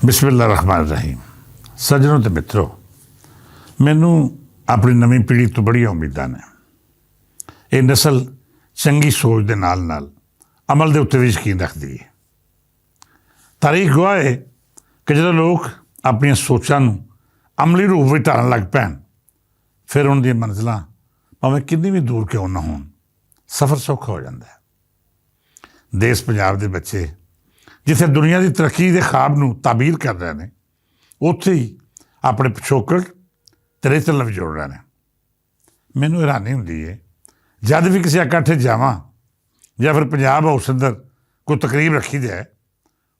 ਬਿਸਮਿਲ੍ਲਾ ਰਹਿਮਾਨ ਰਹੀਮ। ਸੱਜਣੋ ਤੇ ਮਿੱਤਰੋ, ਮੈਨੂੰ ਆਪਣੀ ਨਵੀਂ ਪੀੜ੍ਹੀ ਤੋਂ ਬੜੀਆਂ ਉਮੀਦਾਂ ਨੇ। ਇਹ ਨਸਲ ਚੰਗੀ ਸੋਚ ਦੇ ਨਾਲ ਨਾਲ ਅਮਲ ਦੇ ਉੱਤੇ ਵੀ ਯਕੀਨ ਰੱਖਦੀ ਹੈ। ਤਾਰੀਖ ਗਵਾਹ ਹੈ ਕਿ ਜਦੋਂ ਲੋਕ ਆਪਣੀਆਂ ਸੋਚਾਂ ਨੂੰ ਅਮਲੀ ਰੂਪ ਵਿੱਚ ਢਾਲਣ ਲੱਗ ਪੈਣ, ਫਿਰ ਉਹਨਾਂ ਦੀਆਂ ਮੰਜ਼ਿਲਾਂ ਭਾਵੇਂ ਕਿੰਨੀ ਵੀ ਦੂਰ ਕਿਉਂ ਨਾ ਹੋਣ, ਸਫ਼ਰ ਸੌਖਾ ਹੋ ਜਾਂਦਾ ਹੈ। ਦੇਸ਼ ਪੰਜਾਬ ਦੇ ਬੱਚੇ ਜਿੱਥੇ ਦੁਨੀਆ ਦੀ ਤਰੱਕੀ ਦੇ ਖ਼ਾਬ ਨੂੰ ਤਾਬੀਰ ਕਰ ਰਹੇ ਨੇ, ਉੱਥੇ ਹੀ ਆਪਣੇ ਪਿਛੋਕੜ ਤੇ ਰਿਸ਼ਤੇ ਨਾਲ ਵੀ ਜੋੜ ਰਹੇ ਨੇ। ਮੈਨੂੰ ਹੈਰਾਨੀ ਹੁੰਦੀ ਹੈ ਜਦ ਵੀ ਕਿਸੇ ਇਕੱਠੇ ਜਾਵਾਂ ਜਾਂ ਫਿਰ ਪੰਜਾਬ ਹਾਊਸ ਅੰਦਰ ਕੋਈ ਤਕਰੀਬ ਰੱਖੀ ਜਾਏ,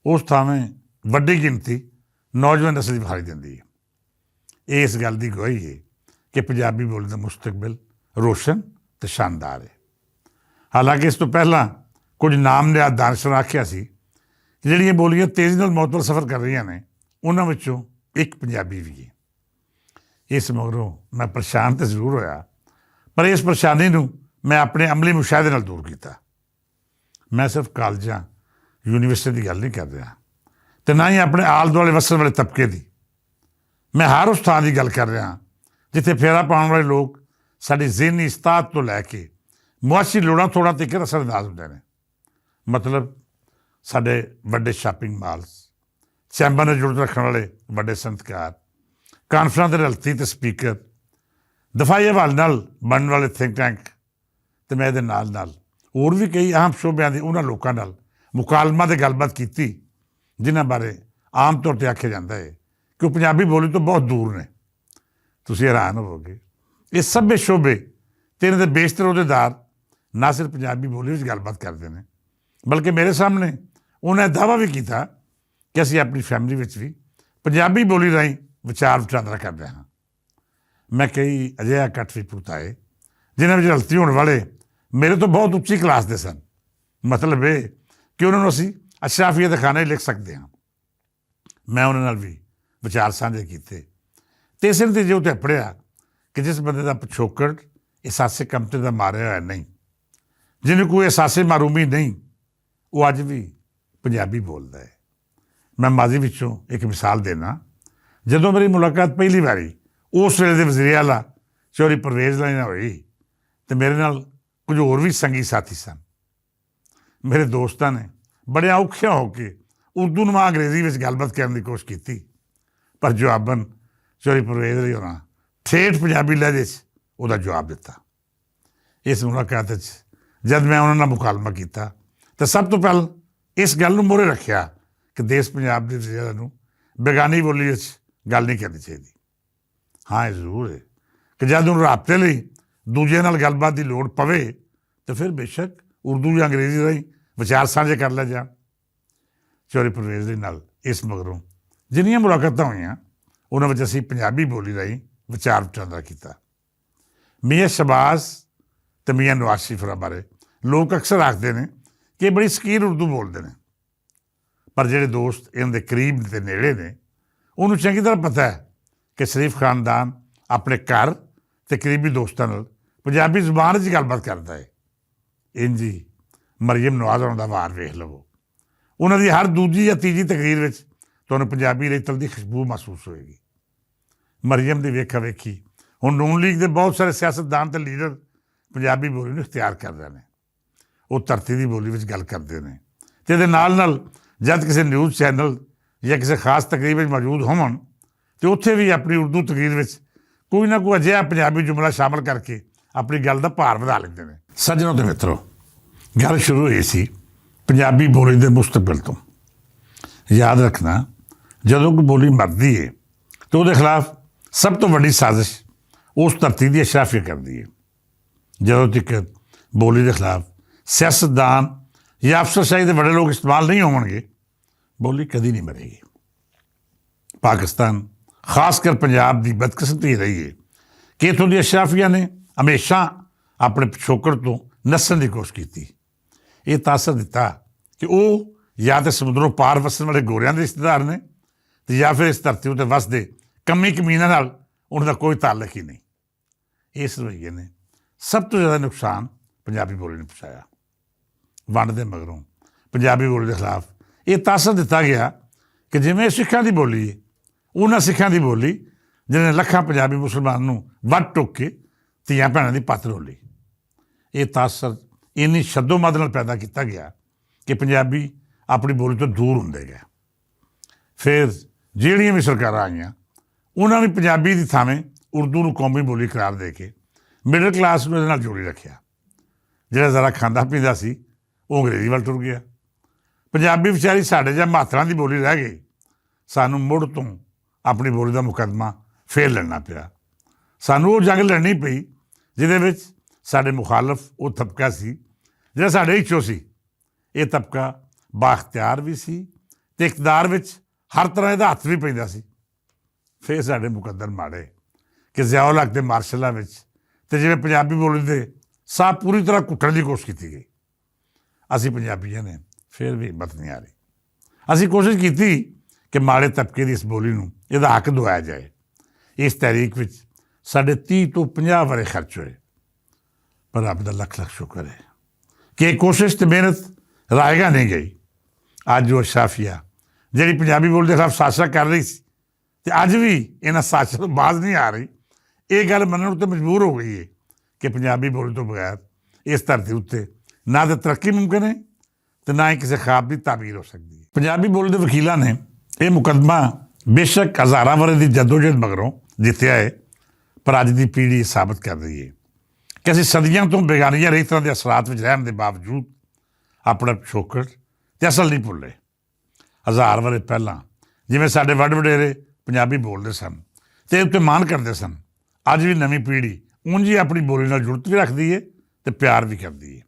ਉਸ ਥਾਵੇਂ ਵੱਡੀ ਗਿਣਤੀ ਨੌਜਵਾਨ ਨਸਲ ਦੀ ਵਿਖਾਈ ਦਿੰਦੀ ਹੈ। ਇਸ ਗੱਲ ਦੀ ਗਵਾਹੀ ਹੈ ਕਿ ਪੰਜਾਬੀ ਬੋਲੀ ਦਾ ਮੁਸਤਕਬਲ ਰੋਸ਼ਨ ਤੇ ਸ਼ਾਨਦਾਰ ਹੈ। ਹਾਲਾਂਕਿ ਇਸ ਤੋਂ ਪਹਿਲਾਂ ਕੁਝ ਨਾਮਨਿਹਾਦ ਦਾਨਸ਼ਵਰਾਂ ਆਖਿਆ ਸੀ ਕਿ ਜਿਹੜੀਆਂ ਬੋਲੀਆਂ ਤੇਜ਼ੀ ਨਾਲ ਮੌਤ ਵੱਲ ਸਫ਼ਰ ਕਰ ਰਹੀਆਂ ਨੇ, ਉਹਨਾਂ ਵਿੱਚੋਂ ਇੱਕ ਪੰਜਾਬੀ ਵੀ ਹੈ। ਇਸ ਮਗਰੋਂ ਮੈਂ ਪਰੇਸ਼ਾਨ ਤਾਂ ਜ਼ਰੂਰ ਹੋਇਆ, ਪਰ ਇਸ ਪਰੇਸ਼ਾਨੀ ਨੂੰ ਮੈਂ ਆਪਣੇ ਅਮਲੀ ਮੁਸ਼ਾਹਦੇ ਨਾਲ ਦੂਰ ਕੀਤਾ। ਮੈਂ ਸਿਰਫ ਕਾਲਜਾਂ ਯੂਨੀਵਰਸਿਟੀ ਦੀ ਗੱਲ ਨਹੀਂ ਕਰ ਰਿਹਾ, ਅਤੇ ਨਾ ਹੀ ਆਪਣੇ ਆਲੇ ਦੁਆਲੇ ਵਸਣ ਵਾਲੇ ਤਬਕੇ ਦੀ। ਮੈਂ ਹਰ ਉਸ ਥਾਂ ਦੀ ਗੱਲ ਕਰ ਰਿਹਾ ਜਿੱਥੇ ਫੇਰਾ ਪਾਉਣ ਵਾਲੇ ਲੋਕ ਸਾਡੀ ਜ਼ਿਹਨੀ ਇਸਤਾਅਤ ਤੋਂ ਲੈ ਕੇ ਮੁਆਸ਼ੀ ਲੋੜਾਂ ਥੋੜ੍ਹਾਂ ਤੱਕ ਅਸਰਅੰਦਾਜ਼ ਹੁੰਦੇ ਨੇ। ਮਤਲਬ ਸਾਡੇ ਵੱਡੇ ਸ਼ਾਪਿੰਗ ਮਾਲਸ, ਚੈਂਬਰ ਨਾਲ ਜੁੜ ਰੱਖਣ ਵਾਲੇ ਵੱਡੇ ਸੰਤਕਾਰ, ਕਾਨਫਰੰਸ ਦੇ ਰਲਤੀ ਅਤੇ ਸਪੀਕਰ, ਦਫਾਈ ਹਵਾਲੇ ਨਾਲ ਬਣਨ ਵਾਲੇ ਥਿੰਕ ਟੈਂਕ, ਅਤੇ ਮੈਂ ਇਹਦੇ ਨਾਲ ਨਾਲ ਹੋਰ ਵੀ ਕਈ ਅਹਿਮ ਸ਼ੋਬਿਆਂ ਦੇ ਉਹਨਾਂ ਲੋਕਾਂ ਨਾਲ ਮੁਕਾਲਮਾ 'ਤੇ ਗੱਲਬਾਤ ਕੀਤੀ ਜਿਨ੍ਹਾਂ ਬਾਰੇ ਆਮ ਤੌਰ 'ਤੇ ਆਖਿਆ ਜਾਂਦਾ ਹੈ ਕਿ ਉਹ ਪੰਜਾਬੀ ਬੋਲੀ ਤੋਂ ਬਹੁਤ ਦੂਰ ਨੇ। ਤੁਸੀਂ ਹੈਰਾਨ ਹੋਵੋਗੇ, ਇਹ ਸਭੇ ਸ਼ੋਬੇ ਅਤੇ ਇਹਨਾਂ ਦੇ ਬੇਸ਼ਤਰ ਅਹੁਦੇਦਾਰ ਨਾ ਸਿਰਫ ਪੰਜਾਬੀ ਬੋਲੀ ਵਿੱਚ ਗੱਲਬਾਤ ਕਰਦੇ ਨੇ, ਬਲਕਿ ਮੇਰੇ ਸਾਹਮਣੇ ਉਹਨਾਂ ਦਾਅਵਾ ਵੀ ਕੀਤਾ ਕਿ ਅਸੀਂ ਆਪਣੀ ਫੈਮਿਲੀ ਵਿੱਚ ਵੀ ਪੰਜਾਬੀ ਬੋਲੀ ਰਾਹੀਂ ਵਿਚਾਰ ਵਟਾਂਦਰਾ ਕਰਦੇ ਹਾਂ। ਮੈਂ ਕਈ ਅਜਿਹਾ ਇਕੱਠ ਵੀ ਭੁਗਤਾਏ ਜਿਨ੍ਹਾਂ ਵਿੱਚ ਹਲਤੀ ਹੋਣ ਵਾਲੇ ਮੇਰੇ ਤੋਂ ਬਹੁਤ ਉੱਚੀ ਕਲਾਸ ਦੇ ਸਨ। ਮਤਲਬ ਇਹ ਕਿ ਉਹਨਾਂ ਨੂੰ ਅਸੀਂ ਅਸ਼ਰਾਫੀਆ ਦੇ ਖਾਨੇ ਲਿਖ ਸਕਦੇ ਹਾਂ। ਮੈਂ ਉਹਨਾਂ ਨਾਲ ਵੀ ਵਿਚਾਰ ਸਾਂਝੇ ਕੀਤੇ ਅਤੇ ਇਸੇ ਨਤੀਜੇ ਉੱਤੇ ਪੜ੍ਹਿਆ ਕਿ ਜਿਸ ਬੰਦੇ ਦਾ ਪਿਛੋਕੜ ਅਹਿਸਾਸੇ ਕਮਤਰੀ ਦਾ ਮਾਰਿਆ ਹੋਇਆ ਨਹੀਂ, ਜਿਹਨੂੰ ਕੋਈ ਅਹਿਸਾਸੇ ਮਾਰੂਮੀ ਨਹੀਂ, ਉਹ ਅੱਜ ਵੀ ਪੰਜਾਬੀ ਬੋਲਦਾ ਹੈ। ਮੈਂ ਮਾਜ਼ੀ ਵਿੱਚੋਂ ਇੱਕ ਮਿਸਾਲ ਦੇਣਾ। ਜਦੋਂ ਮੇਰੀ ਮੁਲਾਕਾਤ ਪਹਿਲੀ ਵਾਰੀ ਉਸ ਵੇਲੇ ਦੇ ਵਜ਼ੀਰ ਆਲਾ ਚੌਧਰੀ ਪਰਵੇਜ਼ ਨਾਲ ਹੋਈ, ਅਤੇ ਮੇਰੇ ਨਾਲ ਕੁਝ ਹੋਰ ਵੀ ਸੰਗੀ ਸਾਥੀ ਸਨ। ਮੇਰੇ ਦੋਸਤਾਂ ਨੇ ਬੜੇ ਔਖਿਆਂ ਹੋ ਕੇ ਉਰਦੂ ਨੂੰ ਅੰਗਰੇਜ਼ੀ ਵਿੱਚ ਗੱਲਬਾਤ ਕਰਨ ਦੀ ਕੋਸ਼ਿਸ਼ ਕੀਤੀ, ਪਰ ਜਵਾਬਨ ਚੌਧਰੀ ਪਰਵੇਜ਼ ਲਈ ਹੋਣਾ ਠੇਠ ਪੰਜਾਬੀ ਲਹਿਜੇ 'ਚ ਉਹਦਾ ਜਵਾਬ ਦਿੱਤਾ। ਇਸ ਮੁਲਾਕਾਤ 'ਚ ਜਦ ਮੈਂ ਉਹਨਾਂ ਨਾਲ ਮੁਕਾਲਮਾ ਕੀਤਾ ਤਾਂ ਸਭ ਤੋਂ ਪਹਿਲਾਂ ਇਸ ਗੱਲ ਨੂੰ ਮੋਹਰੇ ਰੱਖਿਆ ਕਿ ਦੇਸ਼ ਪੰਜਾਬ ਦੇ ਵਜ਼ੀਰਾਂ ਨੂੰ ਬੇਗਾਨੀ ਬੋਲੀ ਵਿੱਚ ਗੱਲ ਨਹੀਂ ਕਰਨੀ ਚਾਹੀਦੀ। ਹਾਂ, ਇਹ ਜ਼ਰੂਰ ਹੈ ਕਿ ਜਦ ਉਹਨੂੰ ਰਾਬਤੇ ਲਈ ਦੂਜੇ ਨਾਲ ਗੱਲਬਾਤ ਦੀ ਲੋੜ ਪਵੇ ਤਾਂ ਫਿਰ ਬੇਸ਼ੱਕ ਉਰਦੂ ਜਾਂ ਅੰਗਰੇਜ਼ੀ ਰਾਹੀਂ ਵਿਚਾਰ ਸਾਂਝੇ ਕਰ ਲਿਆ ਜਾਣ। ਚੌਧਰੀ ਪਰਵੇਜ਼ ਦੇ ਨਾਲ ਇਸ ਮਗਰੋਂ ਜਿੰਨੀਆਂ ਮੁਲਾਕਾਤਾਂ ਹੋਈਆਂ, ਉਹਨਾਂ ਵਿੱਚ ਅਸੀਂ ਪੰਜਾਬੀ ਬੋਲੀ ਰਾਹੀਂ ਵਿਚਾਰ ਵਟਾਂਦਰਾ ਕੀਤਾ। ਮੀਆਂ ਸ਼ਬਾਜ਼ ਅਤੇ ਮੀਆਂ ਨਵਾਜ਼ ਸ਼ਰੀਫ ਹੋਰਾਂ ਬਾਰੇ ਲੋਕ ਅਕਸਰ ਆਖਦੇ ਨੇ ਕਿ ਇਹ ਬੜੀ ਸਕੀਨ ਉਰਦੂ ਬੋਲਦੇ ਨੇ, ਪਰ ਜਿਹੜੇ ਦੋਸਤ ਇਹਨਾਂ ਦੇ ਕਰੀਬ ਅਤੇ ਨੇੜੇ ਨੇ, ਉਹਨੂੰ ਚੰਗੀ ਤਰ੍ਹਾਂ ਪਤਾ ਹੈ ਕਿ ਸ਼ਰੀਫ ਖਾਨਦਾਨ ਆਪਣੇ ਘਰ ਅਤੇ ਕਰੀਬੀ ਦੋਸਤਾਂ ਨਾਲ ਪੰਜਾਬੀ ਜ਼ੁਬਾਨ 'ਚ ਗੱਲਬਾਤ ਕਰਦਾ ਹੈ। ਇੰਝ ਹੀ ਮਰੀਮ ਨਵਾਜ਼ ਹੋਰਾਂ ਦਾ ਵਾਰ ਵੇਖ ਲਵੋ, ਉਹਨਾਂ ਦੀ ਹਰ ਦੂਜੀ ਜਾਂ ਤੀਜੀ ਤਕਰੀਰ ਵਿੱਚ ਤੁਹਾਨੂੰ ਪੰਜਾਬੀ ਰੇਤਲ ਦੀ ਖੁਸ਼ਬੂ ਮਹਿਸੂਸ ਹੋਏਗੀ। ਮਰੀਮ ਦੀ ਵੇਖਾ ਵੇਖੀ ਹੁਣ ਨੂਨ ਲੀਗ ਦੇ ਬਹੁਤ ਸਾਰੇ ਸਿਆਸਤਦਾਨ ਅਤੇ ਲੀਡਰ ਪੰਜਾਬੀ ਬੋਲੀ ਨੂੰ ਇਖਤਿਆਰ ਕਰ ਰਹੇ ਨੇ। ਉਹ ਧਰਤੀ ਦੀ ਬੋਲੀ ਵਿੱਚ ਗੱਲ ਕਰਦੇ ਨੇ, ਅਤੇ ਇਹਦੇ ਨਾਲ ਨਾਲ ਜਦ ਕਿਸੇ ਨਿਊਜ਼ ਚੈਨਲ ਜਾਂ ਕਿਸੇ ਖਾਸ ਤਕਰੀਰ ਵਿੱਚ ਮੌਜੂਦ ਹੋਵਣ ਅਤੇ ਉੱਥੇ ਵੀ ਆਪਣੀ ਉਰਦੂ ਤਕਰੀਰ ਵਿੱਚ ਕੋਈ ਨਾ ਕੋਈ ਅਜਿਹਾ ਪੰਜਾਬੀ ਜੁਮਲਾ ਸ਼ਾਮਲ ਕਰਕੇ ਆਪਣੀ ਗੱਲ ਦਾ ਭਾਰ ਵਧਾ ਲੈਂਦੇ ਨੇ। ਸੱਜਣੋ ਤੇ ਮਿੱਤਰੋ, ਗੱਲ ਸ਼ੁਰੂ ਹੋਈ ਸੀ ਪੰਜਾਬੀ ਬੋਲੀ ਦੇ ਮੁਸਤਕਬਲ ਤੋਂ। ਯਾਦ ਰੱਖਣਾ, ਜਦੋਂ ਕੋਈ ਬੋਲੀ ਮਰਦੀ ਹੈ ਤਾਂ ਉਹਦੇ ਖਿਲਾਫ ਸਭ ਤੋਂ ਵੱਡੀ ਸਾਜ਼ਿਸ਼ ਉਸ ਧਰਤੀ ਦੀ ਅਸ਼ਰਾਫੀਆ ਕਰਦੀ ਹੈ। ਜਦੋਂ ਤੱਕ ਬੋਲੀ ਦੇ ਖਿਲਾਫ ਸਿਆਸਤਦਾਨ ਜਾਂ ਅਫਸਰਸ਼ਾਹੀ ਦੇ ਵੱਡੇ ਲੋਕ ਇਸਤੇਮਾਲ ਨਹੀਂ ਹੋਣਗੇ, ਬੋਲੀ ਕਦੀ ਨਹੀਂ ਮਰੇਗੀ। ਪਾਕਿਸਤਾਨ, ਖਾਸ ਕਰ ਪੰਜਾਬ ਦੀ ਬਦਕਿਸਮਤੀ ਰਹੀ ਹੈ ਕਿ ਇੱਥੋਂ ਦੀ ਅਸ਼ਰਾਫੀਆ ਨੇ ਹਮੇਸ਼ਾ ਆਪਣੇ ਪਿਛੋਕੜ ਤੋਂ ਨੱਸਣ ਦੀ ਕੋਸ਼ਿਸ਼ ਕੀਤੀ। ਇਹ ਤਾਸਰ ਦਿੱਤਾ ਕਿ ਉਹ ਜਾਂ ਤਾਂ ਸਮੁੰਦਰੋਂ ਪਾਰ ਵਸਣ ਵਾਲੇ ਗੋਰਿਆਂ ਦੇ ਰਿਸ਼ਤੇਦਾਰ ਨੇ, ਅਤੇ ਜਾਂ ਫਿਰ ਇਸ ਧਰਤੀ ਉੱਤੇ ਵਸਦੇ ਕਮੀ ਕਮੀਨਾਂ ਨਾਲ ਉਹਨਾਂ ਦਾ ਕੋਈ ਤਾਲੁਕ ਹੀ ਨਹੀਂ। ਇਸ ਰਵੱਈਏ ਨੇ ਸਭ ਤੋਂ ਜ਼ਿਆਦਾ ਨੁਕਸਾਨ ਪੰਜਾਬੀ ਬੋਲੀ ਨੂੰ ਪਹੁੰਚਾਇਆ। ਵੰਡ ਦੇ ਮਗਰੋਂ ਪੰਜਾਬੀ ਬੋਲੀ ਦੇ ਖਿਲਾਫ ਇਹ ਤਾਸਰ ਦਿੱਤਾ ਗਿਆ ਕਿ ਜਿਵੇਂ ਸਿੱਖਾਂ ਦੀ ਬੋਲੀ ਹੈ, ਉਹਨਾਂ ਸਿੱਖਾਂ ਦੀ ਬੋਲੀ ਜਿਹਨੇ ਲੱਖਾਂ ਪੰਜਾਬੀ ਮੁਸਲਮਾਨ ਨੂੰ ਵੱਢ ਟੁੱਕ ਕੇ ਧੀਆਂ ਭੈਣਾਂ ਦੀ ਪੱਤ ਰੋਲੀ। ਇਹ ਤਾਸਰ ਇੰਨੀ ਸ਼ੱਦੋ-ਮੱਦ ਨਾਲ ਪੈਦਾ ਕੀਤਾ ਗਿਆ ਕਿ ਪੰਜਾਬੀ ਆਪਣੀ ਬੋਲੀ ਤੋਂ ਦੂਰ ਹੁੰਦੇ ਗਏ। ਫਿਰ ਜਿਹੜੀਆਂ ਵੀ ਸਰਕਾਰਾਂ ਆਈਆਂ ਉਹਨਾਂ ਵੀ ਪੰਜਾਬੀ ਦੀ ਥਾਵੇਂ ਉਰਦੂ ਨੂੰ ਕੌਮੀ ਬੋਲੀ ਕਰਾਰ ਦੇ ਕੇ ਮਿਡਲ ਕਲਾਸ ਨੂੰ ਇਹਦੇ ਨਾਲ ਜੋੜੀ ਰੱਖਿਆ। ਜਿਹੜਾ ਜ਼ਰਾ ਖਾਂਦਾ ਪੀਂਦਾ ਸੀ ਉਹ ਅੰਗਰੇਜ਼ੀ ਵੱਲ ਟੁਰ ਗਿਆ। ਪੰਜਾਬੀ ਵਿਚਾਰੀ ਸਾਡੇ ਜਾਂ ਮਾਤਰਾਂ ਦੀ ਬੋਲੀ ਰਹਿ ਗਈ। ਸਾਨੂੰ ਮੁੜ ਤੋਂ ਆਪਣੀ ਬੋਲੀ ਦਾ ਮੁਕੱਦਮਾ ਫੇਰ ਲੜਨਾ ਪਿਆ। ਸਾਨੂੰ ਉਹ ਜੰਗ ਲੜਨੀ ਪਈ ਜਿਹਦੇ ਵਿੱਚ ਸਾਡੇ ਮੁਖਾਲਫ ਉਹ ਤਬਕਾ ਸੀ ਜਿਹੜਾ ਸਾਡੇ ਵਿੱਚੋਂ ਸੀ। ਇਹ ਤਬਕਾ ਬਾਖਤਿਆਰ ਵੀ ਸੀ ਅਤੇ ਇਕਤਦਾਰ ਵਿੱਚ ਹਰ ਤਰ੍ਹਾਂ ਇਹਦਾ ਹੱਥ ਵੀ ਪੈਂਦਾ ਸੀ। ਫਿਰ ਸਾਡੇ ਮੁਕੱਦਰ ਮਾੜੇ ਕਿ ਜ਼ਿਆਉਲ ਹੱਕ ਦੇ ਮਾਰਸ਼ਲਾਂ ਵਿੱਚ ਅਤੇ ਜਿਵੇਂ ਪੰਜਾਬੀ ਬੋਲੀ ਦੇ ਸਾਹ ਪੂਰੀ ਤਰ੍ਹਾਂ ਘੁੱਟਣ ਦੀ ਕੋਸ਼ਿਸ਼ ਕੀਤੀ ਗਈ। ਅਸੀਂ ਪੰਜਾਬੀਆਂ ਨੇ ਫਿਰ ਵੀ ਹਿੰਮਤ ਨਹੀਂ ਆ ਰਹੀ। ਅਸੀਂ ਕੋਸ਼ਿਸ਼ ਕੀਤੀ ਕਿ ਮਾੜੇ ਤਬਕੇ ਦੀ ਇਸ ਬੋਲੀ ਨੂੰ ਇਹਦਾ ਹੱਕ ਦਵਾਇਆ ਜਾਏ। ਇਸ ਤਹਿਰੀਕ ਵਿੱਚ ਸਾਡੇ 30 ਤੋਂ 50 ਵਰ੍ਹੇ ਖਰਚ ਹੋਏ, ਪਰ ਰੱਬ ਦਾ ਲੱਖ ਲੱਖ ਸ਼ੁਕਰ ਹੈ ਕਿ ਇਹ ਕੋਸ਼ਿਸ਼ ਅਤੇ ਮਿਹਨਤ ਰਾਏਗਾ ਨਹੀਂ ਗਈ। ਅੱਜ ਉਹ ਅਸ਼ਰਾਫੀਆ ਜਿਹੜੀ ਪੰਜਾਬੀ ਬੋਲੀ ਦੇ ਖਿਲਾਫ ਸਾਜ਼ਿਸ਼ਾਂ ਕਰ ਰਹੀ ਸੀ ਅਤੇ ਅੱਜ ਵੀ ਇਹਨਾਂ ਸਾਜ਼ਿਸ਼ਾਂ ਤੋਂ ਬਾਜ਼ ਨਹੀਂ ਆ ਰਹੀ, ਇਹ ਗੱਲ ਮੰਨਣ ਉੱਤੇ ਮਜਬੂਰ ਹੋ ਗਈ ਹੈ ਕਿ ਪੰਜਾਬੀ ਬੋਲੀ ਤੋਂ ਬਗੈਰ ਇਸ ਧਰਤੀ ਉੱਤੇ ਨਾ ਤਾਂ ਤਰੱਕੀ ਮੁਮਕਿਨ ਹੈ ਅਤੇ ਨਾ ਹੀ ਕਿਸੇ ਖ਼ਾਬ ਦੀ ਤਾਬੀਰ ਹੋ ਸਕਦੀ ਹੈ। ਪੰਜਾਬੀ ਬੋਲੀ ਦੇ ਵਕੀਲਾਂ ਨੇ ਇਹ ਮੁਕੱਦਮਾ ਬੇਸ਼ੱਕ ਹਜ਼ਾਰਾਂ ਵਰ੍ਹੇ ਦੀ ਜਦੋਜਹਿਦ ਮਗਰੋਂ ਜਿੱਤਿਆ ਹੈ, ਪਰ ਅੱਜ ਦੀ ਪੀੜ੍ਹੀ ਸਾਬਤ ਕਰ ਰਹੀ ਹੈ ਕਿ ਅਸੀਂ ਸਦੀਆਂ ਤੋਂ ਬੇਗਾਨੀਆਂ ਰੀਤਾਂ ਦੇ ਅਸਰਾਤ ਵਿੱਚ ਰਹਿਣ ਦੇ ਬਾਵਜੂਦ ਆਪਣਾ ਪਿਛੋਕੜ ਅਤੇ ਅਸਲ ਨਹੀਂ ਭੁੱਲੇ। 1000 ਵਰ੍ਹੇ ਪਹਿਲਾਂ ਜਿਵੇਂ ਸਾਡੇ ਵੱਡ ਵਡੇਰੇ ਪੰਜਾਬੀ ਬੋਲਦੇ ਸਨ ਅਤੇ ਉੱਤੇ ਮਾਣ ਕਰਦੇ ਸਨ, ਅੱਜ ਵੀ ਨਵੀਂ ਪੀੜ੍ਹੀ ਉਂਝ ਹੀ ਆਪਣੀ ਬੋਲੀ ਨਾਲ ਜੁੜਤ ਵੀ ਰੱਖਦੀ ਹੈ ਅਤੇ ਪਿਆਰ ਵੀ ਕਰਦੀ ਹੈ।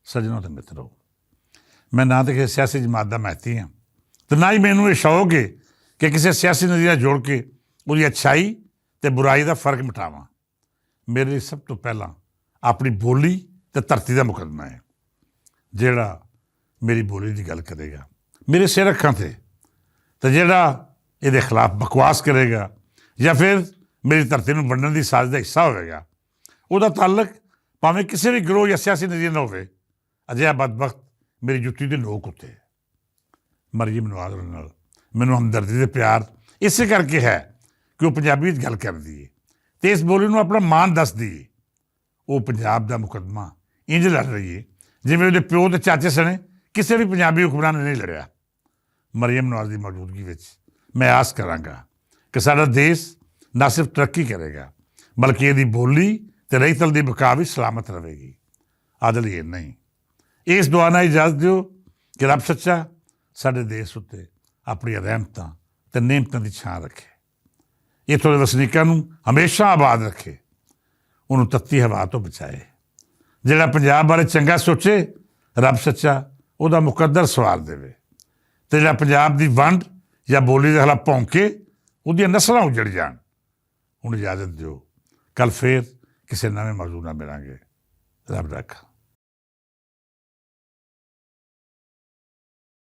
ਸੱਜਣੋ ਅਤੇ ਮਿੱਤਰੋ, ਮੈਂ ਨਾ ਤਾਂ ਕਿਸੇ ਸਿਆਸੀ ਜਮਾਤ ਦਾ ਮਹਿਤੀ ਹਾਂ ਅਤੇ ਨਾ ਹੀ ਮੈਨੂੰ ਇਹ ਸ਼ੌਕ ਹੈ ਕਿ ਕਿਸੇ ਸਿਆਸੀ ਨਜ਼ਰੀਆ ਜੋੜ ਕੇ ਉਹਦੀ ਅੱਛਾਈ ਅਤੇ ਬੁਰਾਈ ਦਾ ਫਰਕ ਮਿਟਾਵਾਂ। ਮੇਰੇ ਲਈ ਸਭ ਤੋਂ ਪਹਿਲਾਂ ਆਪਣੀ ਬੋਲੀ ਅਤੇ ਧਰਤੀ ਦਾ ਮੁਕੱਦਮਾ ਹੈ। ਜਿਹੜਾ ਮੇਰੀ ਬੋਲੀ ਦੀ ਗੱਲ ਕਰੇਗਾ ਮੇਰੇ ਸਿਰ ਅੱਖਾਂ 'ਤੇ, ਅਤੇ ਜਿਹੜਾ ਇਹਦੇ ਖਿਲਾਫ ਬਕਵਾਸ ਕਰੇਗਾ ਜਾਂ ਫਿਰ ਮੇਰੀ ਧਰਤੀ ਨੂੰ ਵੰਡਣ ਦੀ ਸਾਜ਼ਿਸ਼ ਦਾ ਹਿੱਸਾ ਹੋਵੇਗਾ, ਉਹਦਾ ਤਾਲੁਕ ਭਾਵੇਂ ਕਿਸੇ ਵੀ ਗਿਰੋਹ ਜਾਂ ਸਿਆਸੀ ਨਜ਼ਰੀਏ ਨਾਲ ਹੋਵੇ, ਅਜਿਹਾ ਬਦਬਖਤ ਮੇਰੀ ਜੁੱਤੀ ਦੇ ਨੋਕ ਉੱਤੇ ਹੈ। ਮਰੀਮ ਨਵਾਜ਼ ਨਾਲ ਮੈਨੂੰ ਹਮਦਰਦੀ ਦੇ ਪਿਆਰ ਇਸੇ ਕਰਕੇ ਹੈ ਕਿ ਉਹ ਪੰਜਾਬੀ ਵਿੱਚ ਗੱਲ ਕਰਦੀ ਹੈ ਅਤੇ ਇਸ ਬੋਲੀ ਨੂੰ ਆਪਣਾ ਮਾਣ ਦੱਸਦੀ ਹੈ। ਉਹ ਪੰਜਾਬ ਦਾ ਮੁਕੱਦਮਾ ਇੰਝ ਲੜ ਰਹੀ ਹੈ ਜਿਵੇਂ ਉਹਦੇ ਪਿਓ ਅਤੇ ਚਾਚੇ ਸਣੇ ਕਿਸੇ ਵੀ ਪੰਜਾਬੀ ਹੁਕਮਰਾਨ ਨੇ ਨਹੀਂ ਲੜਿਆ। ਮਰੀਮ ਨਵਾਜ਼ ਦੀ ਮੌਜੂਦਗੀ ਵਿੱਚ ਮੈਂ ਆਸ ਕਰਾਂਗਾ ਕਿ ਸਾਡਾ ਦੇਸ਼ ਨਾ ਸਿਰਫ ਤਰੱਕੀ ਕਰੇਗਾ ਬਲਕਿ ਇਹਦੀ ਬੋਲੀ ਅਤੇ ਰਹੀਤਲ ਦੀ ਬਕਾ ਵੀ ਸਲਾਮਤ ਰਹੇਗੀ। ਆਦਲ ਇਹ ਨਹੀਂ, ਇਸ ਦੁਆ ਨਾਲ ਇਜਾਜ਼ਤ ਦਿਓ ਕਿ ਰੱਬ ਸੱਚਾ ਸਾਡੇ ਦੇਸ਼ ਉੱਤੇ ਆਪਣੀਆਂ ਰਹਿਮਤਾਂ ਅਤੇ ਨਿਮਤਾਂ ਦੀ ਛਾਂ ਰੱਖੇ, ਇੱਥੋਂ ਦੇ ਵਸਨੀਕਾਂ ਨੂੰ ਹਮੇਸ਼ਾ ਆਬਾਦ ਰੱਖੇ, ਉਹਨੂੰ ਤੱਤੀ ਹਵਾ ਤੋਂ ਬਚਾਏ। ਜਿਹੜਾ ਪੰਜਾਬ ਬਾਰੇ ਚੰਗਾ ਸੋਚੇ, ਰੱਬ ਸੱਚਾ ਉਹਦਾ ਮੁਕੱਦਰ ਸਵਾਰ ਦੇਵੇ, ਅਤੇ ਜਿਹੜਾ ਪੰਜਾਬ ਦੀ ਵੰਡ ਜਾਂ ਬੋਲੀ ਦੇ ਖਿਲਾਫ ਭੌਂਕੇ ਉਹਦੀਆਂ ਨਸਲਾਂ ਉਜੜ ਜਾਣ। ਹੁਣ ਇਜਾਜ਼ਤ ਦਿਓ, ਕੱਲ੍ਹ ਫੇਰ ਕਿਸੇ ਨਵੇਂ ਮੌਜੂ ਨਾਲ ਮਿਲਾਂਗੇ। ਰੱਬ ਰੱਖਾ।